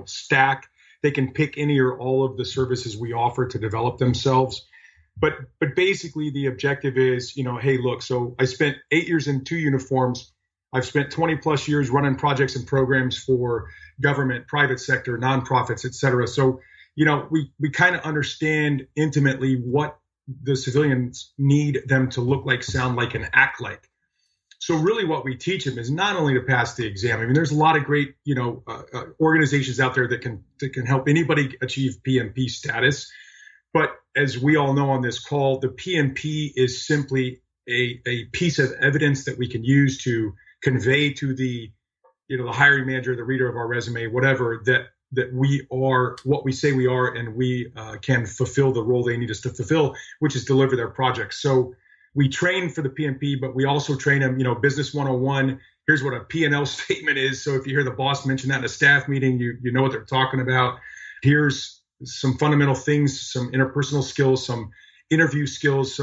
S3: stack. They can pick any or all of the services we offer to develop themselves. But basically the objective is, hey, look, so I spent 8 years in 2 uniforms. I've spent 20 plus years running projects and programs for government, private sector, nonprofits, et cetera. So, we kind of understand intimately what the civilians need them to look like, sound like, and act like. So really what we teach them is not only to pass the exam. There's a lot of great, organizations out there that can help anybody achieve PMP status. But as we all know on this call, the PMP is simply a piece of evidence that we can use to convey to the hiring manager, the reader of our resume, whatever, that we are what we say we are, and we can fulfill the role they need us to fulfill, which is deliver their projects. So we train for the PMP, but we also train them, business 101. Here's what a P&L statement is. So if you hear the boss mention that in a staff meeting, you know what they're talking about. Here's some fundamental things, some interpersonal skills, some interview skills,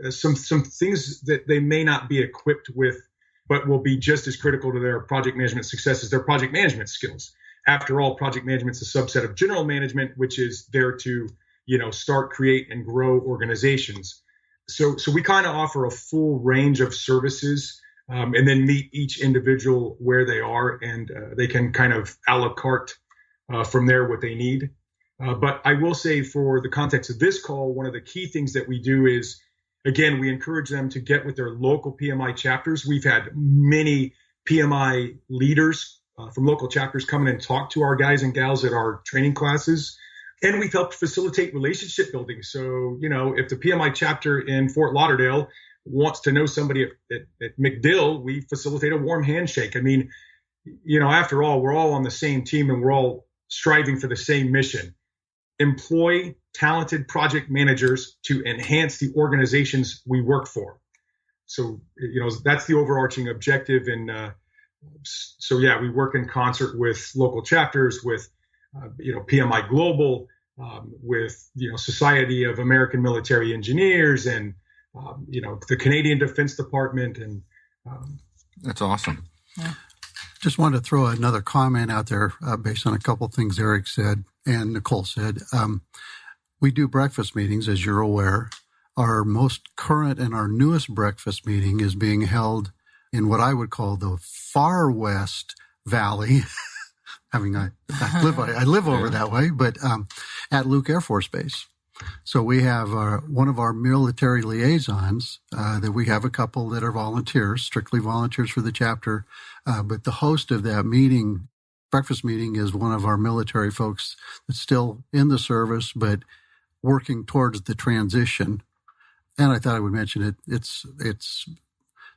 S3: some things that they may not be equipped with, but will be just as critical to their project management success as their project management skills. After all, project management is a subset of general management, which is there to, start, create, and grow organizations. So we kind of offer a full range of services and then meet each individual where they are, and they can kind of a la carte from there what they need. But I will say, for the context of this call, one of the key things that we do is, again, we encourage them to get with their local PMI chapters. We've had many PMI leaders from local chapters come in and talk to our guys and gals at our training classes. And we've helped facilitate relationship building. So, if the PMI chapter in Fort Lauderdale wants to know somebody at MacDill, we facilitate a warm handshake. After all, we're all on the same team and we're all striving for the same mission. Employ talented project managers to enhance the organizations we work for. So, that's the overarching objective. And so, we work in concert with local chapters, with, PMI Global, with, Society of American Military Engineers, and, the Canadian Defense Department. And
S2: that's awesome.
S5: Yeah.
S4: Just wanted to throw another comment out there based on a couple of things Eric said and Nicole said. We do breakfast meetings, as you're aware. Our most current and our newest breakfast meeting is being held in what I would call the far west valley. I live over that way, but at Luke Air Force Base. So we have one of our military liaisons that we have a couple that are volunteers, strictly volunteers for the chapter. But the host of that meeting, breakfast meeting, is one of our military folks that's still in the service, but working towards the transition. And I thought I would mention it. It's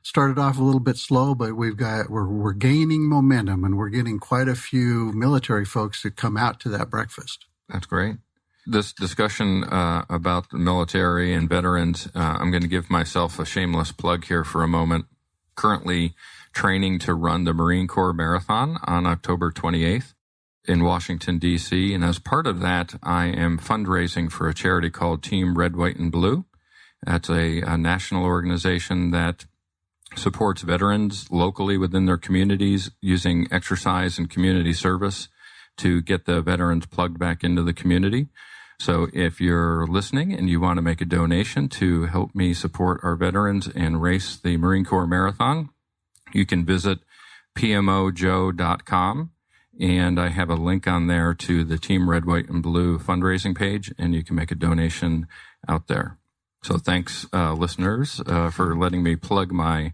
S4: started off a little bit slow, but we're gaining momentum, and we're getting quite a few military folks that come out to that breakfast.
S2: That's great. This discussion about the military and veterans, I'm going to give myself a shameless plug here for a moment. Currently training to run the Marine Corps Marathon on October 28th in Washington, D.C. And as part of that, I am fundraising for a charity called Team Red, White, and Blue. That's a national organization that supports veterans locally within their communities using exercise and community service to get the veterans plugged back into the community. So if you're listening and you want to make a donation to help me support our veterans and race the Marine Corps Marathon, you can visit pmojoe.com. And I have a link on there to the Team Red, White, and Blue fundraising page, and you can make a donation out there. So thanks, listeners, for letting me plug my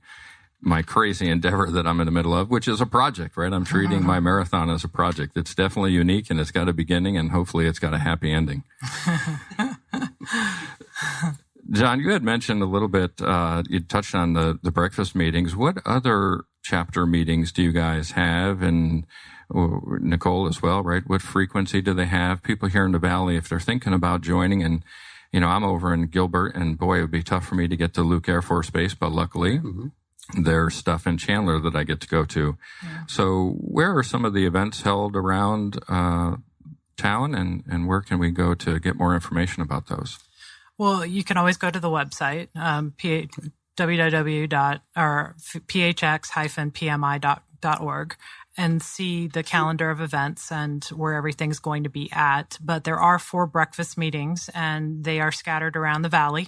S2: crazy endeavor that I'm in the middle of, which is a project, right? I'm treating my marathon as a project. It's definitely unique, and it's got a beginning, and hopefully it's got a happy ending. John, you had mentioned a little bit, you touched on the breakfast meetings. What other chapter meetings do you guys have? And Nicole as well, right? What frequency do they have? People here in the Valley, if they're thinking about joining, and I'm over in Gilbert, and boy, it would be tough for me to get to Luke Air Force Base, but luckily there's stuff in Chandler that I get to go to. Yeah. So where are some of the events held around town, and where can we go to get more information about those?
S5: Well, you can always go to the website, www.phx-pmi.org, and see the calendar of events and where everything's going to be at. But there are 4 breakfast meetings, and they are scattered around the Valley,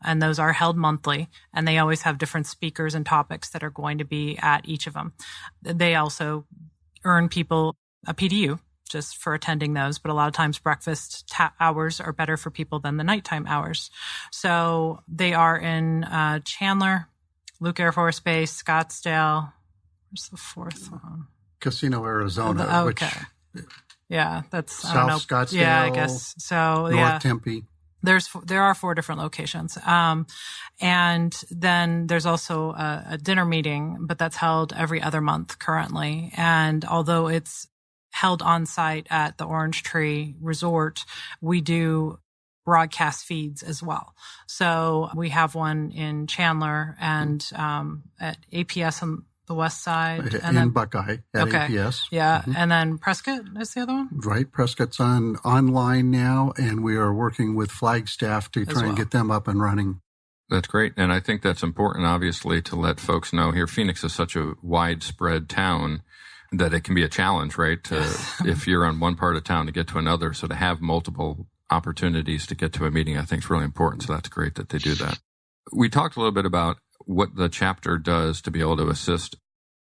S5: and those are held monthly, and they always have different speakers and topics that are going to be at each of them. They also earn people a PDU just for attending those, but a lot of times breakfast hours are better for people than the nighttime hours. So they are in Chandler, Luke Air Force Base, Scottsdale. Where's the 4th one?
S4: Casino, Arizona.
S5: Okay. Yeah, that's
S4: South
S5: I don't know.
S4: Scottsdale.
S5: Yeah, I guess so.
S4: North Tempe.
S5: There are 4 different locations, and then there's also a dinner meeting, but that's held every other month currently. And although it's held on site at the Orange Tree Resort, we do broadcast feeds as well. So we have one in Chandler and at APS on the west side. And then
S4: Buckeye at APS.
S5: Yeah. And then Prescott is the other one?
S4: Right. Prescott's online now, and we are working with Flagstaff to try and get them up and running.
S2: That's great. And I think that's important, obviously, to let folks know here. Phoenix is such a widespread town that it can be a challenge, right? If you're on one part of town to get to another. So to have multiple opportunities to get to a meeting, I think is really important. So that's great that they do that. We talked a little bit about what the chapter does to be able to assist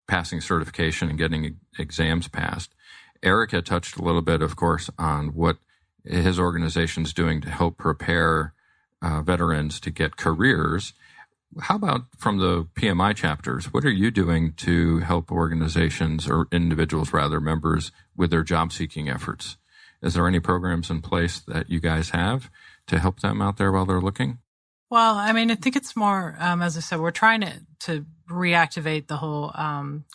S2: passing certification and getting exams passed. Eric had touched a little bit, of course, on what his organization's doing to help prepare veterans to get careers. How about from the PMI chapters? What are you doing to help organizations, or individuals rather, members, with their job-seeking efforts? Is there any programs in place that you guys have to help them out there while they're looking?
S5: Well, I mean, I think it's more, as I said, we're trying to reactivate the whole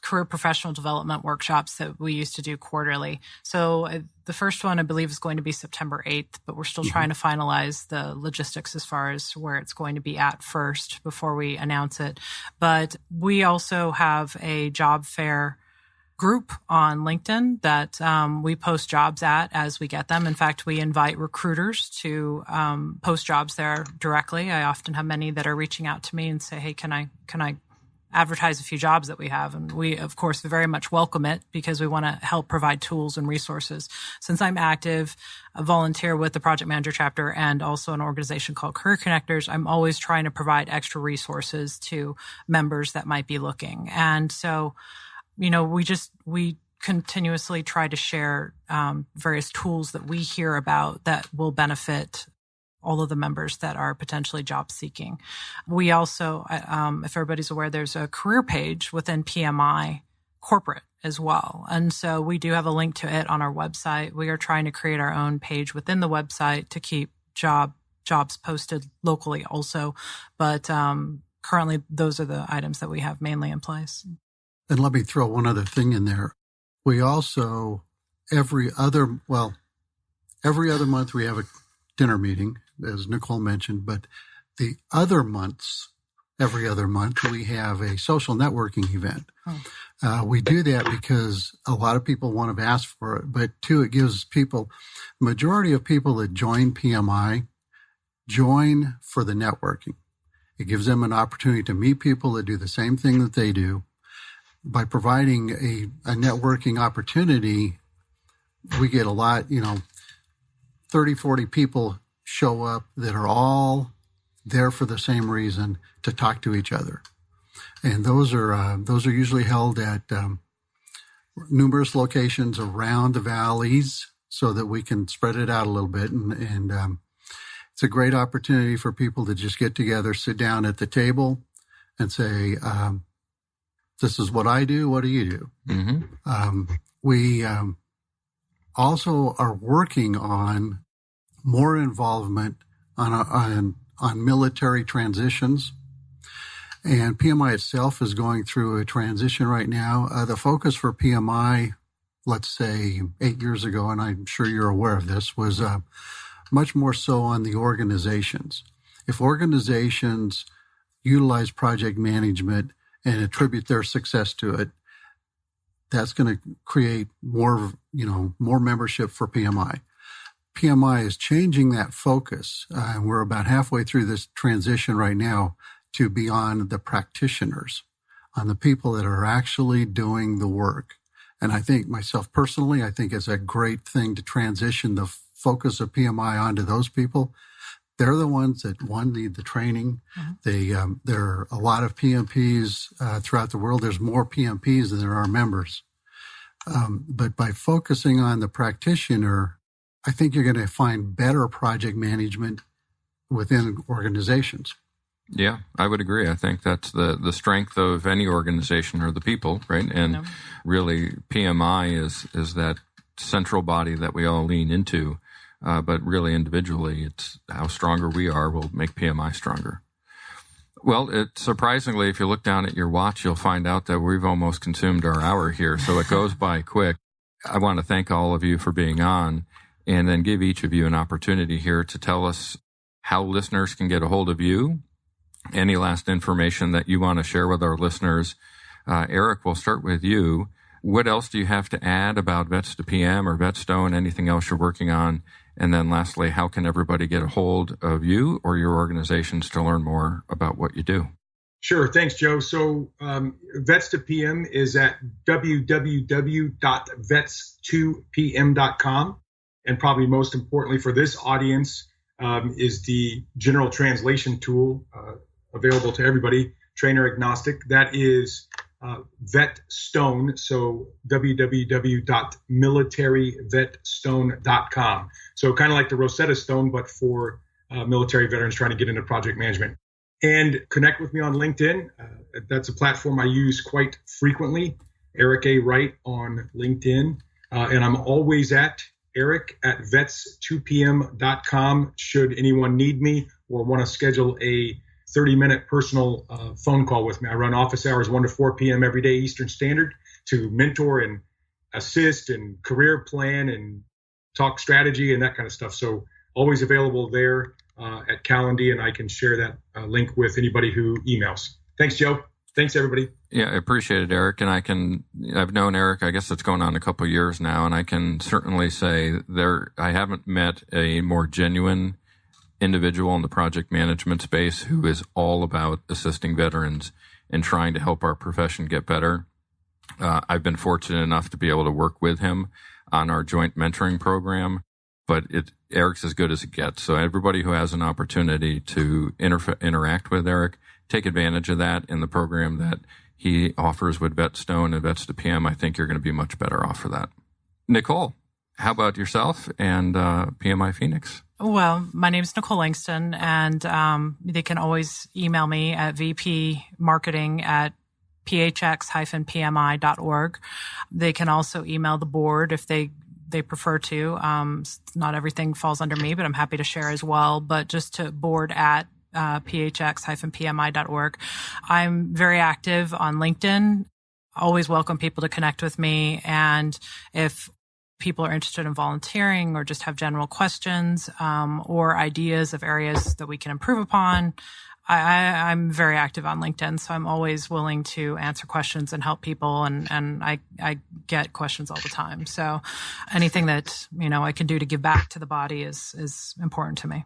S5: career professional development workshops that we used to do quarterly. So the first one, I believe, is going to be September 8th, but we're still trying to finalize the logistics as far as where it's going to be at first before we announce it. But we also have a job fair group on LinkedIn that we post jobs at as we get them. In fact, we invite recruiters to post jobs there directly. I often have many that are reaching out to me and say, hey, can I advertise a few jobs that we have? And we, of course, very much welcome it because we want to help provide tools and resources. Since I'm active, a volunteer with the Project Manager chapter and also an organization called Career Connectors, I'm always trying to provide extra resources to members that might be looking. And so, we continuously try to share various tools that we hear about that will benefit all of the members that are potentially job seeking. We also, if everybody's aware, there's a career page within PMI corporate as well. And so we do have a link to it on our website. We are trying to create our own page within the website to keep jobs posted locally also. But currently those are the items that we have mainly in place.
S4: And let me throw one other thing in there. We also, every other month we have a dinner meeting, as Nicole mentioned, but the other months, every other month, we have a social networking event. We do that because a lot of people want to ask for it, but two, it gives people, majority of people that join PMI join for the networking. It gives them an opportunity to meet people that do the same thing that they do. By providing a networking opportunity, we get a lot, 30, 40 people show up that are all there for the same reason, to talk to each other. And those are usually held at numerous locations around the valleys so that we can spread it out a little bit. And it's a great opportunity for people to just get together, sit down at the table and say, this is what I do. What do you do? Mm-hmm. We also are working on more involvement on military transitions. And PMI itself is going through a transition right now. The focus for PMI, let's say 8 years ago, and I'm sure you're aware of this, was much more so on the organizations. If organizations utilize project management and attribute their success to it, that's going to create more membership for PMI. PMI is changing that focus, and we're about halfway through this transition right now to be on the practitioners, on the people that are actually doing the work. And I think, myself personally, I think it's a great thing to transition the focus of PMI onto those people. They're the ones that, need the training. Mm-hmm. There are a lot of PMPs throughout the world. There's more PMPs than there are members. But by focusing on the practitioner, I think you're going to find better project management within organizations.
S2: Yeah, I would agree. I think that's the strength of any organization, are the people, right? And really, PMI is that central body that we all lean into. But really, individually, it's how stronger we are will make PMI stronger. Well, surprisingly, if you look down at your watch, you'll find out that we've almost consumed our hour here, so it goes by quick. I want to thank all of you for being on, and then give each of you an opportunity here to tell us how listeners can get a hold of you. Any last information that you want to share with our listeners. Eric, we'll start with you. What else do you have to add about Vets2PM or Vetstone, anything else you're working on? And then lastly, how can everybody get a hold of you or your organizations to learn more about what you do?
S3: Sure. Thanks, Joe. So Vets2PM is at www.vets2pm.com. And probably most importantly for this audience is the general translation tool available to everybody, trainer agnostic. That is Vetstone, so www.militaryvetstone.com. So kind of like the Rosetta Stone, but for military veterans trying to get into project management. And connect with me on LinkedIn. That's a platform I use quite frequently, Eric A. Wright on LinkedIn. And I'm always at Eric@vets2pm.com should anyone need me or want to schedule a 30-minute personal phone call with me. I run office hours 1 to 4 p.m. every day Eastern Standard to mentor and assist and career plan and talk strategy and that kind of stuff. So always available there at Calendly, and I can share that link with anybody who emails. Thanks, Joe. Thanks, everybody.
S2: Yeah, I appreciate it, Eric. And I've known Eric, I guess it's going on a couple of years now, and I can certainly say I haven't met a more genuine individual in the project management space who is all about assisting veterans and trying to help our profession get better. I've been fortunate enough to be able to work with him on our joint mentoring program, but Eric's as good as it gets. So everybody who has an opportunity to interact with Eric, take advantage of that in the program that he offers with Vetstone and Vets2PM. I think you're going to be much better off for that. Nicole, how about yourself and PMI Phoenix?
S5: Well, my name is Nicole Langston, and they can always email me at vpmarketing@phx-pmi.org. They can also email the board if they prefer to. Not everything falls under me, but I'm happy to share as well. But just to board at phx-pmi.org. I'm very active on LinkedIn. Always welcome people to connect with me. And if people are interested in volunteering or just have general questions or ideas of areas that we can improve upon, I'm very active on LinkedIn, so I'm always willing to answer questions and help people, and I get questions all the time. So anything that, I can do to give back to the body is important to me.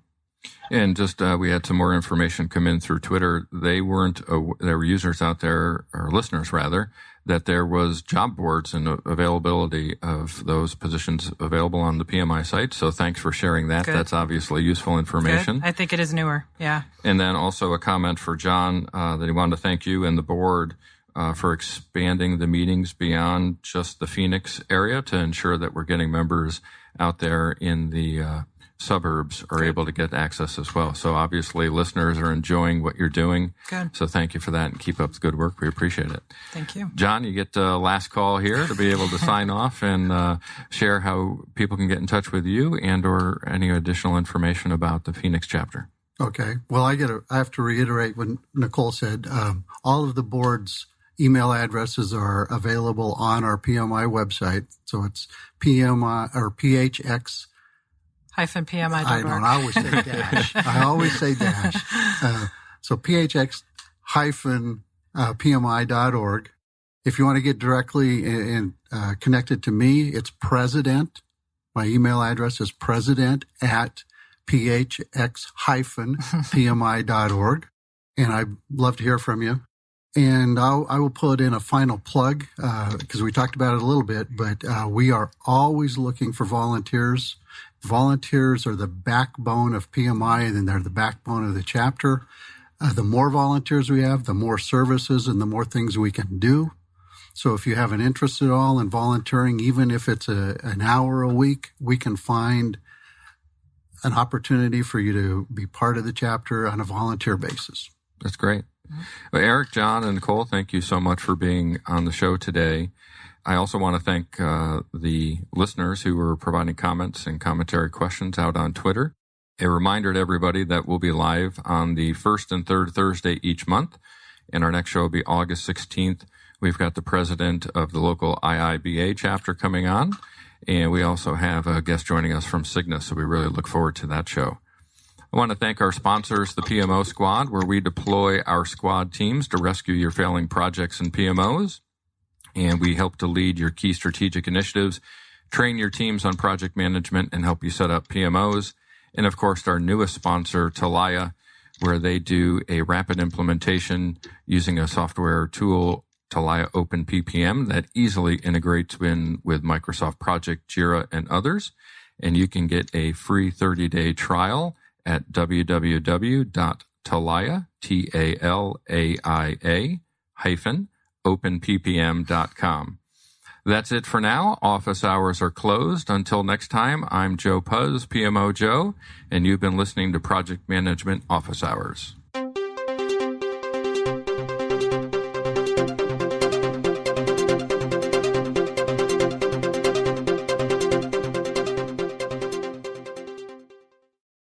S2: And just we had some more information come in through Twitter. There were users out there, or listeners rather, that there was job boards and availability of those positions available on the PMI site. So thanks for sharing that.
S5: Good.
S2: That's obviously useful information.
S5: Good. I think it is newer. Yeah.
S2: And then also a comment for John that he wanted to thank you and the board for expanding the meetings beyond just the Phoenix area to ensure that we're getting members out there in the suburbs are able to get access as well. So obviously listeners are enjoying what you're doing.
S5: Good.
S2: So thank you for that and keep up the good work. We appreciate it.
S5: Thank you.
S2: John, you get the last call here to be able to sign off and share how people can get in touch with you and or any additional information about the Phoenix chapter.
S4: Okay. Well, I have to reiterate what Nicole said. All of the board's email addresses are available on our PMI website. So it's PMI or PHX
S5: -PMI.org.
S4: I don't. I always say dash. I always say dash. So phx-pmi.org. If you want to get directly connected to me, it's president. My email address is president@phx-pmi.org. And I'd love to hear from you. And I will put in a final plug because we talked about it a little bit, but we are always looking for volunteers. Volunteers are the backbone of PMI, and then they're the backbone of the chapter. The more volunteers we have, the more services and the more things we can do. So if you have an interest at all in volunteering, even if it's an hour a week, we can find an opportunity for you to be part of the chapter on a volunteer basis.
S2: That's great. Well, Eric, John, and Nicole, thank you so much for being on the show today. I also want to thank the listeners who were providing comments and commentary questions out on Twitter. A reminder to everybody that we'll be live on the first and third Thursday each month, and our next show will be August 16th. We've got the president of the local IIBA chapter coming on, and we also have a guest joining us from Cygnus, so we really look forward to that show. I want to thank our sponsors, the PMO Squad, where we deploy our squad teams to rescue your failing projects and PMOs. And we help to lead your key strategic initiatives, train your teams on project management, and help you set up PMOs. And of course, our newest sponsor, Talaya, where they do a rapid implementation using a software tool, Talaya Open PPM, that easily integrates in with Microsoft Project, Jira, and others. And you can get a free 30-day trial at www.talaya, TALAIA-openppm.com. That's it for now. Office hours are closed. Until next time, I'm Joe Puzz, PMO Joe, and you've been listening to Project Management Office Hours.